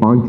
5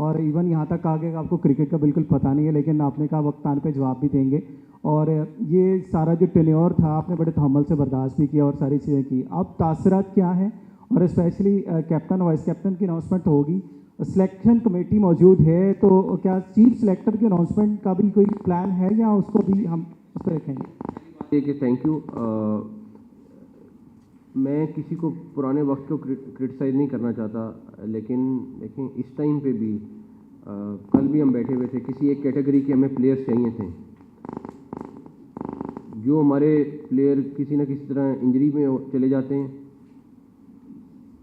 اور ایون یہاں تک کہا کہ آپ کو کرکٹ کا بالکل پتہ نہیں ہے، لیکن آپ نے کہا وقت آنے پہ جواب بھی دیں گے. اور یہ سارا جو ٹینیور تھا آپ نے بڑے تحمل سے برداشت بھی کیا اور ساری چیزیں کی. اب تاثرات کیا ہیں؟ اور اسپیشلی کیپٹن وائس کیپٹن کی اناؤنسمنٹ ہوگی، سلیکشن کمیٹی موجود ہے، تو کیا چیف سلیکٹر کی اناؤنسمنٹ کا بھی کوئی پلان ہے یا اس کو بھی ہم اس پہ رکھیں گے؟ کہ تھینک یو. میں کسی کو پرانے وقت کو کرٹیسائز نہیں کرنا چاہتا، لیکن دیکھیں اس ٹائم پہ بھی کل بھی ہم بیٹھے ہوئے تھے، کسی ایک کیٹیگری کے ہمیں پلیئرس چاہیے تھے. جو ہمارے پلیئر کسی نہ کسی طرح انجری میں چلے جاتے ہیں،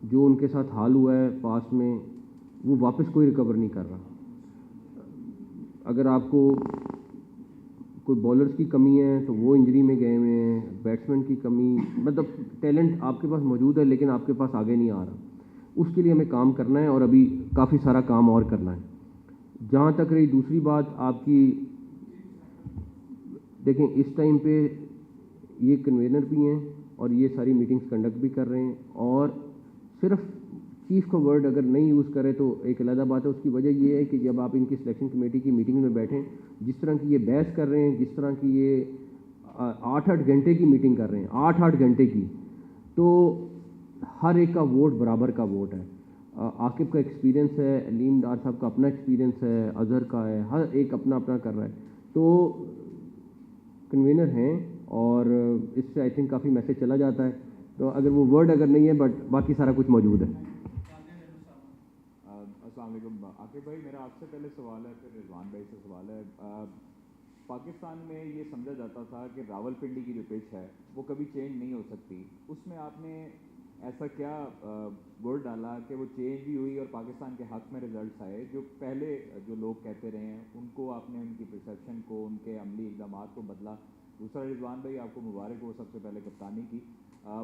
جو ان کے ساتھ حال ہوا ہے پاس میں، وہ واپس کوئی ریکور نہیں کر رہا. اگر آپ کو کوئی بالرز کی کمی ہے تو وہ انجری میں گئے ہوئے ہیں، بیٹسمین کی کمی، مطلب ٹیلنٹ آپ کے پاس موجود ہے لیکن آپ کے پاس آگے نہیں آ رہا. اس کے لیے ہمیں کام کرنا ہے اور ابھی کافی سارا کام اور کرنا ہے. جہاں تک رہی دوسری بات آپ کی، دیکھیں اس ٹائم پہ یہ کنوینر بھی ہیں اور یہ ساری میٹنگز کنڈکٹ بھی کر رہے ہیں، اور صرف چیف کا ورڈ اگر نہیں یوز کرے تو ایک علیحدہ بات ہے. اس کی وجہ یہ ہے کہ جب آپ ان کی سلیکشن کمیٹی کی میٹنگ میں بیٹھیں، جس طرح کی یہ بحث کر رہے ہیں، جس طرح کی یہ 8-8 گھنٹے کی میٹنگ کر رہے ہیں، 8-8 گھنٹے کی، تو ہر ایک کا ووٹ برابر کا ووٹ ہے. عاقب کا ایکسپیرینس ہے، علیم ڈار صاحب کا اپنا ایکسپیرینس ہے، اظہر کا ہے، ہر ایک اپنا اپنا کر رہا ہے. تو کنوینر ہیں اور اس سے آئی تھنک کافی میسج چلا جاتا ہے. تو اگر وہ ورڈ اگر نہیں ہے بٹ باقی سارا کچھ موجود ہے. السلام علیکم عاقب بھائی، میرا آپ سے پہلے سوال ہے، پھر رضوان بھائی سے سوال ہے. پاکستان میں یہ سمجھا جاتا تھا کہ راول پنڈی کی جو پچ ہے وہ کبھی چینج نہیں ہو سکتی. اس میں آپ نے ایسا کیا گول ڈالا کہ وہ چینج بھی ہوئی اور پاکستان کے حق میں رزلٹس آئے؟ جو پہلے جو لوگ کہتے رہے ہیں ان کو آپ نے ان کی پرسیپشن کو، ان کے عملی اقدامات کو بدلا. دوسرا رضوان بھائی آپ کو مبارک ہو سب سے پہلے کپتانی کی.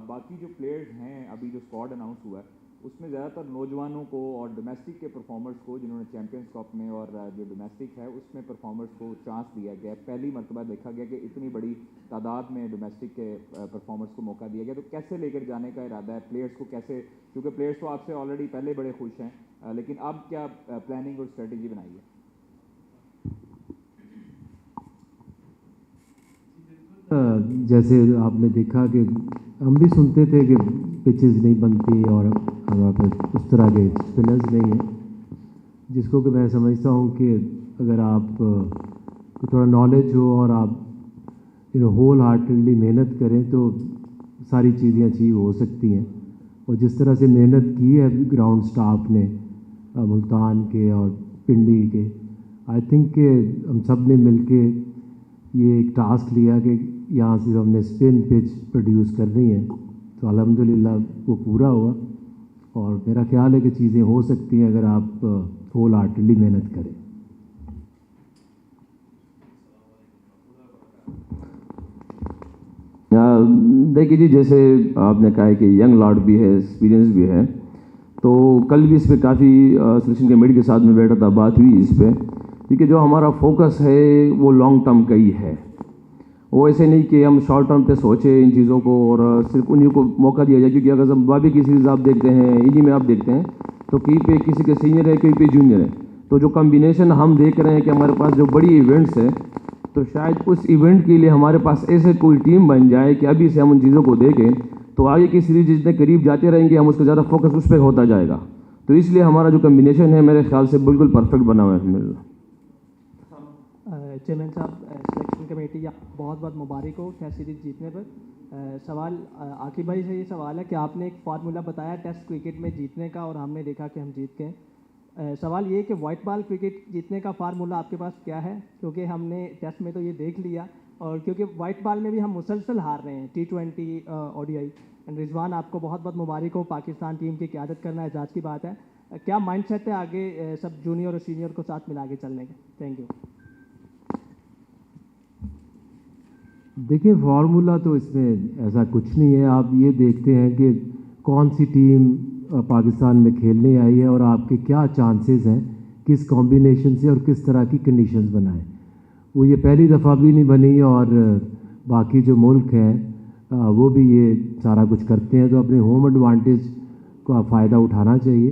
باقی جو پلیئرز ہیں ابھی جو اسکواڈ اناؤنس ہوا ہے اس میں زیادہ تر نوجوانوں کو اور ڈومیسٹک کے پرفارمرز کو، جنہوں نے چیمپئنز کپ میں اور جو ڈومیسٹک ہے اس میں پرفارمرز کو چانس دیا گیا. پہلی مرتبہ دیکھا گیا کہ اتنی بڑی تعداد میں ڈومیسٹک کے پرفارمرز کو موقع دیا گیا. تو کیسے لے کر جانے کا ارادہ ہے پلیئرز کو؟ کیسے، کیونکہ پلیئرز تو آپ سے آلریڈی پہلے بڑے خوش ہیں، لیکن اب کیا پلاننگ اور اسٹریٹجی بنائی ہے؟ جیسے آپ نے دیکھا کہ ہم بھی سنتے تھے کہ پچز نہیں بنتی اور ہمارے پاس اس طرح کے اسپنرز نہیں ہیں، جس کو کہ میں سمجھتا ہوں کہ اگر آپ کو تھوڑا نالج ہو اور آپ ہول ہارٹیڈلی محنت کریں تو ساری چیزیں اچیو ہو سکتی ہیں. اور جس طرح سے محنت کی ہے گراؤنڈ سٹاف نے ملتان کے اور پنڈی کے، آئی تھنک کہ ہم سب نے مل کے یہ ایک ٹاسک لیا کہ یہاں سے ہم نے اسپن پچ پروڈیوس کرنی ہے. تو الحمدللہ وہ پورا ہوا اور میرا خیال ہے کہ چیزیں ہو سکتی ہیں اگر آپ ہول ہارٹیڈلی محنت کریں. دیکھیے جی، جیسے آپ نے کہا ہے کہ ینگ لاٹ بھی ہے، ایکسپیرینس بھی ہے، تو کل بھی اس پہ کافی سلیکشن کمیٹی کے ساتھ میں بیٹھا تھا، بات ہوئی اس پہ، کیونکہ جو ہمارا فوکس ہے وہ لانگ ٹرم کا ہی ہے. وہ ایسے نہیں کہ ہم شارٹ ٹرم پہ سوچیں ان چیزوں کو اور صرف انہیں کو موقع دیا جائے. کیونکہ اگر ہم بابی کی سیریز آپ دیکھتے ہیں، انہی میں آپ دیکھتے ہیں تو کہیں پہ کسی کے سینئر ہے، کہیں پہ جونیئر ہے. تو جو کمبینیشن ہم دیکھ رہے ہیں کہ ہمارے پاس جو بڑی ایونٹس ہے، تو شاید اس ایونٹ کے لیے ہمارے پاس ایسے کوئی ٹیم بن جائے کہ ابھی سے ہم ان چیزوں کو دیکھیں تو آگے کی سیریز جتنے قریب جاتے رہیں گے ہم اس کا زیادہ فوکس اس پہ ہوتا جائے گا. تو اس لیے ہمارا جو کمبینیشن ہے میرے خیال سے بالکل پرفیکٹ بنا ہوا ہے. الحمدللہ. چیئرمین صاحب، سلیکشن کمیٹی بہت بہت مبارک ہو ٹیسٹ سیریز جیتنے پر. سوال عاقب بھائی سے یہ سوال ہے کہ آپ نے ایک فارمولہ بتایا ٹیسٹ کرکٹ میں جیتنے کا اور ہم نے دیکھا کہ ہم جیت گئے. سوال یہ کہ وائٹ بال کرکٹ جیتنے کا فارمولہ آپ کے پاس کیا ہے؟ کیونکہ ہم نے ٹیسٹ میں تو یہ دیکھ لیا، اور کیونکہ وائٹ بال میں بھی ہم مسلسل ہار رہے ہیں، T20 ODI. رضوان آپ کو بہت بہت مبارک ہو، پاکستان ٹیم کی قیادت کرنا اعزاز کی بات ہے. کیا مائنڈ سیٹ ہے آگے سب جونیئر اور سینئر کو ساتھ ملا کے چلنے کا؟ Thank you. دیکھیں فارمولہ تو اس میں ایسا کچھ نہیں ہے. آپ یہ دیکھتے ہیں کہ کون سی ٹیم پاکستان میں کھیلنے آئی ہے اور آپ کے کیا چانسز ہیں کس کمبینیشن سے اور کس طرح کی کنڈیشنز بنائیں. وہ یہ پہلی دفعہ بھی نہیں بنی اور باقی جو ملک ہیں وہ بھی یہ سارا کچھ کرتے ہیں، تو اپنے ہوم ایڈوانٹیج کا فائدہ اٹھانا چاہیے.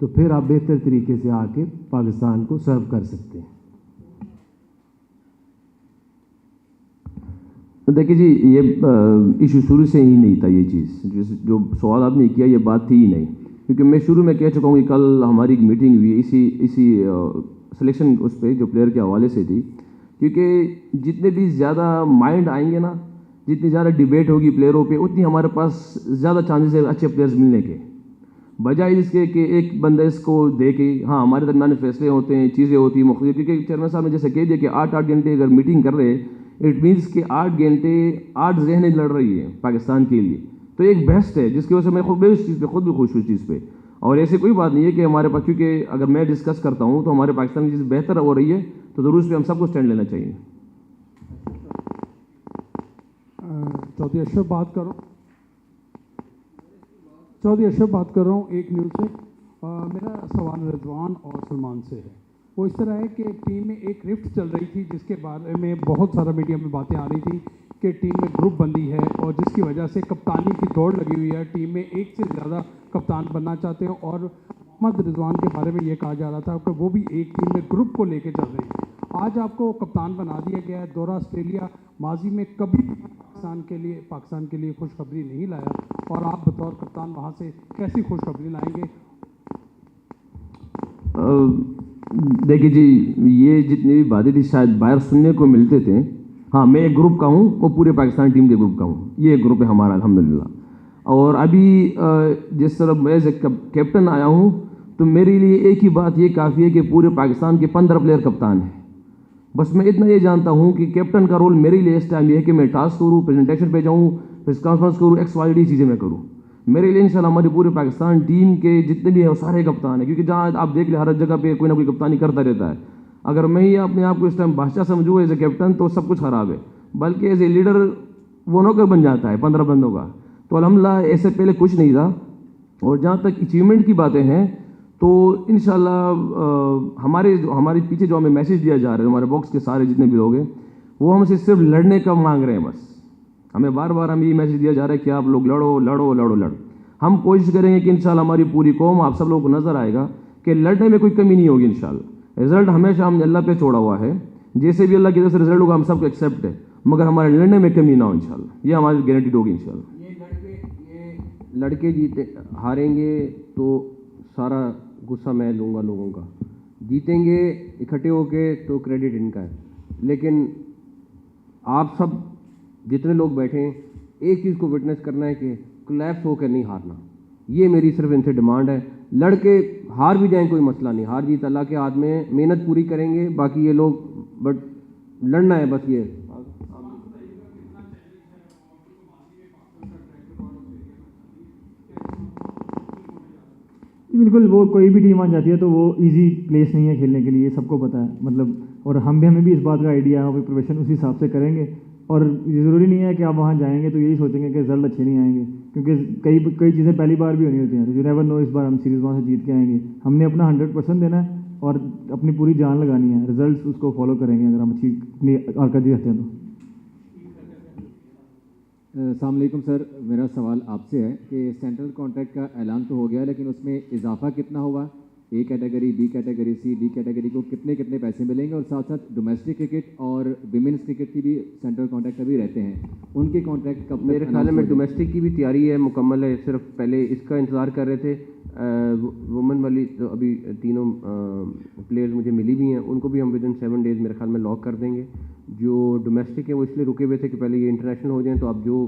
تو پھر آپ بہتر طریقے سے آ کے پاکستان کو سرو کر سکتے ہیں. دیکھیے جی یہ ایشو شروع سے ہی نہیں تھا. یہ چیز جو سوال آپ نے کیا یہ بات تھی ہی نہیں, کیونکہ میں شروع میں کہہ چکا ہوں کہ کل ہماری ایک میٹنگ ہوئی اسی سلیکشن اس پہ جو پلیئر کے حوالے سے تھی, کیونکہ جتنے بھی زیادہ مائنڈ آئیں گے نا, جتنی زیادہ ڈیبیٹ ہوگی پلیئروں پہ, اتنی ہمارے پاس زیادہ چانسز ہے اچھے پلیئرز ملنے کے, بجائے اس کے کہ ایک بندہ اس کو دے کے ہاں ہمارے درمیان فیصلے ہوتے ہیں, چیزیں ہوتی ہیں مختلف. کیونکہ چیئرمین صاحب نے جیسے کہہ دیا کہ 8 گھنٹے اگر میٹنگ کر رہے, اٹ مینس کہ 8 گھنٹے 8 ذہنیں لڑ رہی ہیں پاکستان کے لیے, تو ایک بیسٹ ہے جس کی وجہ سے میں خود اس چیز پہ خود بھی خوش ہوں اس چیز پہ. اور ایسے کوئی بات نہیں ہے کہ ہمارے پاس, کیونکہ اگر میں ڈسکس کرتا ہوں تو ہمارے پاکستان کی چیز بہتر ہو رہی ہے تو ضرور اس پہ ہم سب کو اسٹینڈ لینا چاہیے. چودھری اشرف بات کر رہا ہوں ایک نیوز سے. میرا سوال رضوان اور سلمان سے ہے. وہ اس طرح ہے کہ ٹیم میں ایک رفٹ چل رہی تھی جس کے بارے میں بہت سارا میڈیا میں باتیں آ رہی تھی کہ ٹیم میں گروپ بندی ہے اور جس کی وجہ سے کپتانی کی دوڑ لگی ہوئی ہے. ٹیم میں ایک سے زیادہ کپتان بننا چاہتے ہیں اور محمد رضوان کے بارے میں یہ کہا جا رہا تھا کہ وہ بھی ایک ٹیم میں گروپ کو لے کے چل رہے ہیں. آج آپ کو کپتان بنا دیا گیا ہے. دورہ آسٹریلیا ماضی میں کبھی پاکستان کے لیے خوشخبری نہیں لایا, اور آپ بطور کپتان وہاں سے کیسی خوشخبری لائیں گے؟ دیکھیے جی یہ جتنی بھی باتیں تھی شاید باہر سننے کو ملتے تھے. ہاں میں ایک گروپ کا ہوں, وہ پورے پاکستان ٹیم کے گروپ کا ہوں. یہ ایک گروپ ہے ہمارا الحمدللہ. اور ابھی جس طرح میں ایز اے کیپٹن آیا ہوں تو میرے لیے ایک ہی بات یہ کافی ہے کہ پورے پاکستان کے 15 پلیئر کپتان ہیں. بس میں اتنا یہ جانتا ہوں کہ کیپٹن کا رول میرے لیے اس ٹائم یہ ہے کہ میں ٹاسک کروں, پریزنٹیشن پہ جاؤں, پریس کانفرنس کروں, XYZ چیزیں میں کروں. میرے لیے انشاءاللہ ہماری پورے پاکستان ٹیم کے جتنے بھی ہیں وہ سارے کپتان ہیں, کیونکہ جہاں آپ دیکھ لیں ہر جگہ پہ کوئی نہ کوئی کپتانی کرتا رہتا ہے. اگر میں ہی اپنے آپ کو اس ٹائم بادشاہ سمجھوں ایز اے کیپٹن تو سب کچھ خراب ہے, بلکہ ایز اے لیڈر وہ نوکر بن جاتا ہے 15 بندوں کا. تو الحمدللہ ایسے پہلے کچھ نہیں تھا. اور جہاں تک اچیومنٹ کی باتیں ہیں تو انشاءاللہ ہمارے پیچھے جو ہمیں میسیج دیا جا رہا ہے, ہمارے باکس کے سارے جتنے بھی لوگ ہیں وہ ہم سے صرف لڑنے کا مانگ رہے ہیں. بس ہمیں بار بار ہمیں یہ میسیج دیا جا رہا ہے کہ آپ لوگ لڑو. ہم کوشش کریں گے کہ انشاءاللہ ہماری پوری قوم, آپ سب لوگوں کو نظر آئے گا کہ لڑنے میں کوئی کمی نہیں ہوگی انشاءاللہ. رزلٹ ہمیشہ ہم نے اللہ پہ چھوڑا ہوا ہے, جیسے بھی اللہ کی طرف سے رزلٹ ہوگا ہم سب کو ایکسیپٹ ہے, مگر ہمارے لڑنے میں کمی نہ ہو انشاءاللہ. یہ ہماری گارنٹیڈ ہوگی انشاءاللہ. یہ لڑکے جیتے ہاریں گے تو سارا غصہ میں لوں گا لوگوں کا, جیتیں گے اکٹھے ہو کے تو کریڈٹ ان کا ہے. لیکن آپ سب جتنے لوگ بیٹھے ہیں ایک چیز کو وٹنس کرنا ہے کہ کولیپس ہو کے نہیں ہارنا. یہ میری صرف ان سے ڈیمانڈ ہے. لڑکے ہار بھی جائیں کوئی مسئلہ نہیں, ہار جیت اللہ کے ہاتھ میں, محنت پوری کریں گے باقی یہ لوگ, بٹ لڑنا ہے بس. یہ بالکل وہ کوئی بھی ٹیم آ جاتی ہے تو وہ ایزی پلیس نہیں ہے کھیلنے کے لیے, سب کو پتہ ہے. مطلب اور ہمیں بھی اس بات کا آئیڈیا ہے, پروفیشن اسی حساب سے کریں گے. اور یہ ضروری نہیں ہے کہ آپ وہاں جائیں گے تو یہی سوچیں گے کہ رزلٹ اچھے نہیں آئیں گے, کیونکہ کئی چیزیں پہلی بار بھی ہونی ہوتی ہیں. یو نیور نو, اس بار ہم سیریز وہاں سے جیت کے آئیں گے. ہم نے اپنا 100% دینا ہے اور اپنی پوری جان لگانی ہے. رزلٹس اس کو فالو کریں گے اگر ہم اچھی اپنی کارکردگی رکھتے ہیں تو. السلام علیکم سر, میرا سوال آپ سے ہے کہ سینٹرل کانٹریکٹ کا اعلان تو ہو گیا لیکن اس میں اضافہ کتنا ہوگا؟ A category, B category, C, D category کو کتنے پیسے ملیں گے؟ اور ساتھ ساتھ ڈومیسٹک کرکٹ اور ویمنس کرکٹ کی بھی سینٹرل کانٹریکٹ ابھی رہتے ہیں, ان کے کانٹریکٹ کب؟ میرے خیال میں ڈومیسٹک کی بھی تیاری ہے, مکمل ہے. صرف پہلے اس کا انتظار کر رہے تھے. وومن والی تو ابھی تینوں پلیئرز مجھے ملی بھی ہیں, ان کو بھی ہم ودن 7 days میرے خیال میں لاک کر دیں گے. جو ڈومیسٹک ہیں وہ اس لیے رکے ہوئے تھے کہ پہلے یہ انٹرنیشنل ہو جائیں, تو اب جو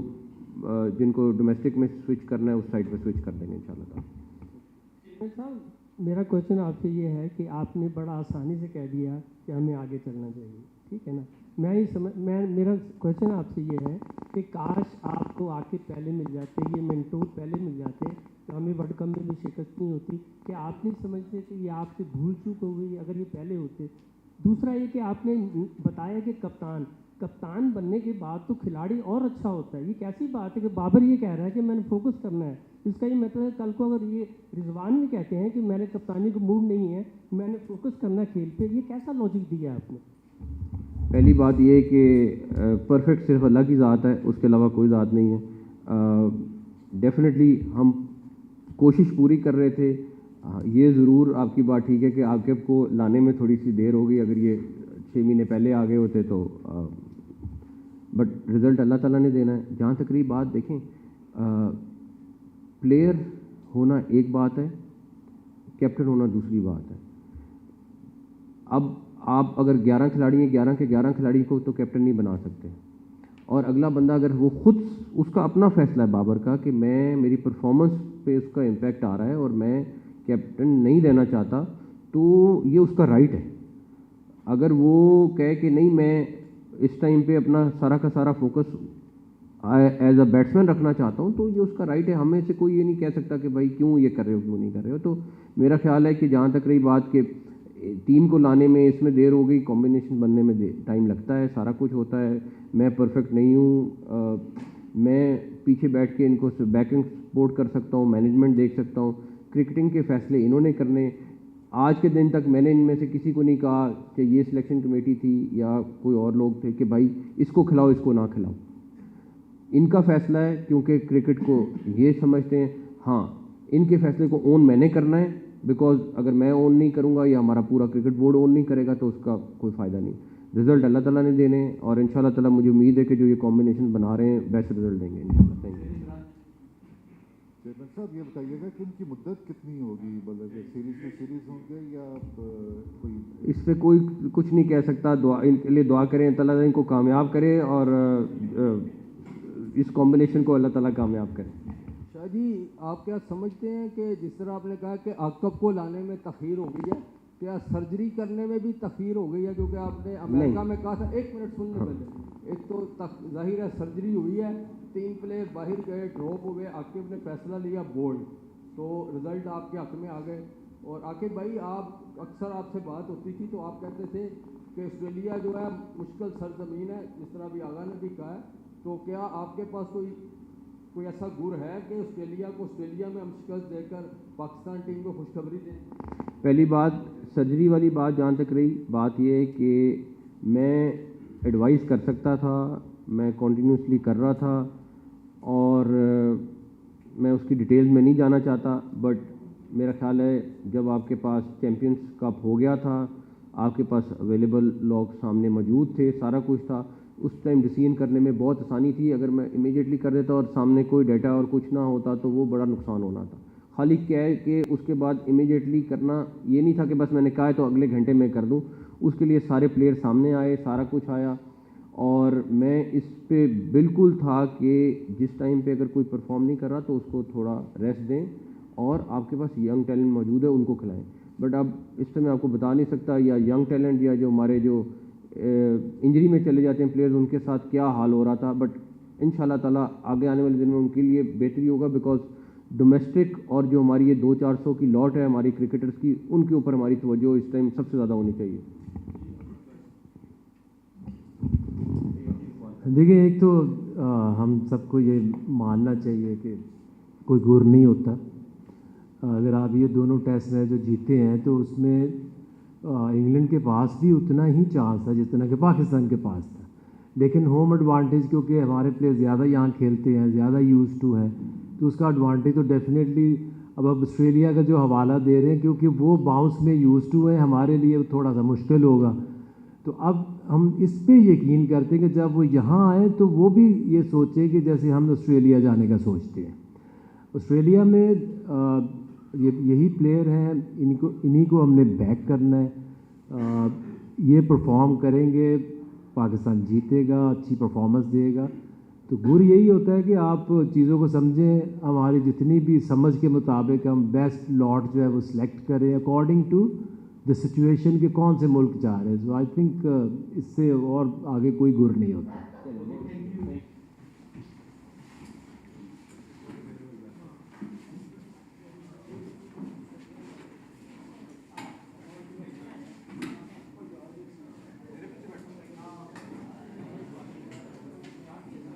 جن کو ڈومیسٹک میں سوئچ کرنا ہے اس سائڈ پہ سوئچ کر دیں گے انشاءاللہ تعالیٰ. صاحب میرا کویشچن آپ سے یہ ہے کہ آپ نے بڑا آسانی سے کہہ دیا کہ ہمیں آگے چلنا چاہیے, ٹھیک ہے نا. میرا کویشچن آپ سے یہ ہے کہ کاش آپ کو آ کے پہلے مل جاتے, یہ منٹور پہلے مل جاتے تو ہمیں ورلڈ کپ میں بھی شکست نہیں ہوتی. کہ آپ نہیں سمجھتے کہ یہ آپ سے بھول چوک ہو گئی اگر یہ پہلے ہوتے؟ دوسرا یہ کہ آپ نے بتایا کہ کپتان بننے کے بعد تو کھلاڑی اور اچھا ہوتا ہے. یہ کیسی بات ہے کہ بابر یہ کہہ رہا ہے کہ میں نے فوکس کرنا ہے, اس کا یہ مطلب ہے کل کو اگر یہ رضوان بھی کہتے ہیں کہ میں نے کپتانی کو موڈ نہیں ہے, میں نے فوکس کرنا ہے کھیل پہ, یہ کیسا لاجک دیا آپ نے؟ پہلی بات یہ ہے کہ پرفیکٹ صرف اللہ کی ذات ہے, اس کے علاوہ کوئی ذات نہیں ہے. ڈیفینیٹلی ہم کوشش پوری کر رہے تھے یہ ضرور آپ کی بات ٹھیک ہے کہ عاقب کو لانے میں تھوڑی سی دیر ہو گئی. اگر یہ 6 مہینے پہلے آ گئے ہوتے تو بٹ رزلٹ اللہ تعالیٰ نے دینا ہے. جہاں تک رہی بات, دیکھیں پلیئر ہونا ایک بات ہے, کیپٹن ہونا دوسری بات ہے. اب آپ اگر 11 کھلاڑی ہیں, 11 کے 11 کھلاڑی کو تو کیپٹن نہیں بنا سکتے, اور اگلا بندہ اگر وہ خود اس کا اپنا فیصلہ ہے بابر کا کہ میں میری پرفارمنس پہ اس کا امپیکٹ آ رہا ہے اور میں کیپٹن نہیں رہنا چاہتا, تو یہ اس کا رائٹ ہے. اگر وہ کہے کہ نہیں میں اس ٹائم پہ اپنا سارا کا سارا فوکس ایز اے بیٹسمین رکھنا چاہتا ہوں, تو یہ اس کا رائٹ ہے. ہمیں سے کوئی یہ نہیں کہہ سکتا کہ بھائی کیوں یہ کر رہے ہو کیوں نہیں کر رہے ہو. تو میرا خیال ہے کہ جہاں تک رہی بات کہ ٹیم کو لانے میں اس میں دیر ہو گئی, کمبینیشن بننے میں ٹائم لگتا ہے, سارا کچھ ہوتا ہے. میں پرفیکٹ نہیں ہوں, میں پیچھے بیٹھ کے ان کو بیکنگ سپورٹ کر سکتا ہوں, مینجمنٹ دیکھ سکتا ہوں. کرکٹنگ کے فیصلے انہوں نے کرنے. آج کے دن تک میں نے ان میں سے کسی کو نہیں کہا کہ یہ سلیکشن کمیٹی تھی یا کوئی اور لوگ تھے کہ بھائی اس کو کھلاؤ اس کو نہ کھلاؤ. ان کا فیصلہ ہے, کیونکہ کرکٹ کو یہ سمجھتے ہیں ہاں ان کے فیصلے کو اون میں نے کرنا ہے, بیکاز اگر میں اون نہیں کروں گا یا ہمارا پورا کرکٹ بورڈ اون نہیں کرے گا تو اس کا کوئی فائدہ نہیں. رزلٹ اللہ تعالیٰ نے دینے, اور ان شاء اللہ تعالیٰ مجھے امید ہے کہ جو یہ کمبینیشن بنا رہے ہیں بیسٹ رزلٹ دیں گے ان شاء اللہ. Thank you. چیئرمین صاحب یہ بتائیے گا کہ ان کی مدت کتنی ہوگی, مطلب سیریز ہوں گے یا کوئی اس پہ کوئی کچھ نہیں کہہ سکتا. دعا ان کے لیے دعا کریں, اللہ تعالیٰ ان کو کامیاب کرے اور اس کمبینیشن کو اللہ تعالیٰ کامیاب کرے. شاہ جی آپ کیا سمجھتے ہیں کہ جس طرح آپ نے کہا کہ عاقب کو لانے میں تاخیر ہو گئی ہے, کیا سرجری کرنے میں بھی تاخیر ہو گئی ہے؟ کیونکہ آپ نے امریکہ میں کہا تھا, ایک منٹ سننے پہلے, ایک تو ظاہر ہے سرجری ہوئی ہے, 3 پلیئر باہر گئے, ڈراپ ہوئے, عاقب نے فیصلہ لیا بولڈ, تو رزلٹ آپ کے حق میں آ گئے. اور عاقب بھائی آپ اکثر آپ سے بات ہوتی تھی تو آپ کہتے تھے کہ آسٹریلیا جو ہے مشکل سرزمین ہے, جس طرح ابھی آغا نے بھی کہا ہے, تو کیا آپ کے پاس کوئی ایسا گر ہے کہ آسٹریلیا میں ہم شکست دے کر پاکستان ٹیم کو خوشخبری دیں؟ پہلی بات سرجری والی بات جہاں تک رہی, بات یہ ہے کہ میں ایڈوائز کر سکتا تھا, میں کنٹینیوسلی کر رہا تھا, اور میں اس کی ڈیٹیلز میں نہیں جانا چاہتا. بٹ میرا خیال ہے جب آپ کے پاس چیمپئنز کپ ہو گیا تھا, آپ کے پاس اویلیبل لوگ سامنے موجود تھے, سارا کچھ تھا, اس ٹائم ڈیسیژن کرنے میں بہت آسانی تھی. اگر میں امیجیٹلی کر دیتا اور سامنے کوئی ڈیٹا اور کچھ نہ ہوتا تو وہ بڑا نقصان ہونا تھا. خالی کیا ہے کہ اس کے بعد امیجیٹلی کرنا یہ نہیں تھا کہ بس میں نے کہا ہے تو اگلے گھنٹے میں کر دوں. اس کے لیے سارے پلیئر سامنے آئے, سارا کچھ آیا, اور میں اس پہ بالکل تھا کہ جس ٹائم پہ اگر کوئی پرفارم نہیں کر رہا تو اس کو تھوڑا ریسٹ دیں, اور آپ کے پاس ینگ ٹیلنٹ موجود ہے ان کو کھلائیں. بٹ اب اس سے میں آپ کو بتا نہیں سکتا یا ینگ ٹیلنٹ یا جو ہمارے جو انجری میں چلے جاتے ہیں پلیئرز ان کے ساتھ کیا حال ہو رہا تھا. بٹ ان شاء اللہ تعالیٰ آگے آنے والے دن میں ان کے لیے بہتری ہوگا, بیکاز ڈومیسٹک اور جو ہماری یہ 200-400 کی لاٹ ہے ہماری کرکٹرز کی, ان کے اوپر ہماری توجہ اس ٹائم سب سے زیادہ ہونی چاہیے. دیکھیں ایک تو ہم سب کو یہ ماننا چاہیے کہ کوئی گر نہیں ہوتا. اگر آپ یہ دونوں ٹیسٹ میں جو جیتے ہیں تو اس میں انگلینڈ کے پاس بھی اتنا ہی چانس تھا جتنا کہ پاکستان کے پاس تھا, لیکن ہوم ایڈوانٹیج کیونکہ ہمارے پلیئر زیادہ یہاں کھیلتے ہیں, زیادہ یوز ٹو ہیں, تو اس کا ایڈوانٹیج تو ڈیفینیٹلی اب آسٹریلیا کا جو حوالہ دے رہے ہیں کیونکہ وہ باؤنس میں یوز ٹو ہیں, ہمارے لیے تھوڑا سا مشکل ہوگا. تو اب ہم اس پہ یقین کرتے ہیں کہ جب وہ یہاں آئیں تو وہ بھی یہ سوچیں کہ جیسے ہم آسٹریلیا جانے کا سوچتے ہیں. آسٹریلیا میں یہی پلیئر ہیں, انہی کو ہم نے بیک کرنا ہے. یہ پرفارم کریں گے, پاکستان جیتے گا, اچھی پرفارمنس دے گا. تو گر یہی ہوتا ہے کہ آپ چیزوں کو سمجھیں, ہماری جتنی بھی سمجھ کے مطابق ہم بیسٹ لاٹ جو ہے وہ سلیکٹ کریں اکارڈنگ ٹو دا سچویشن کہ کون سے ملک جا رہے ہیں. سو آئی تھنک اس سے اور آگے کوئی گر نہیں ہوتا.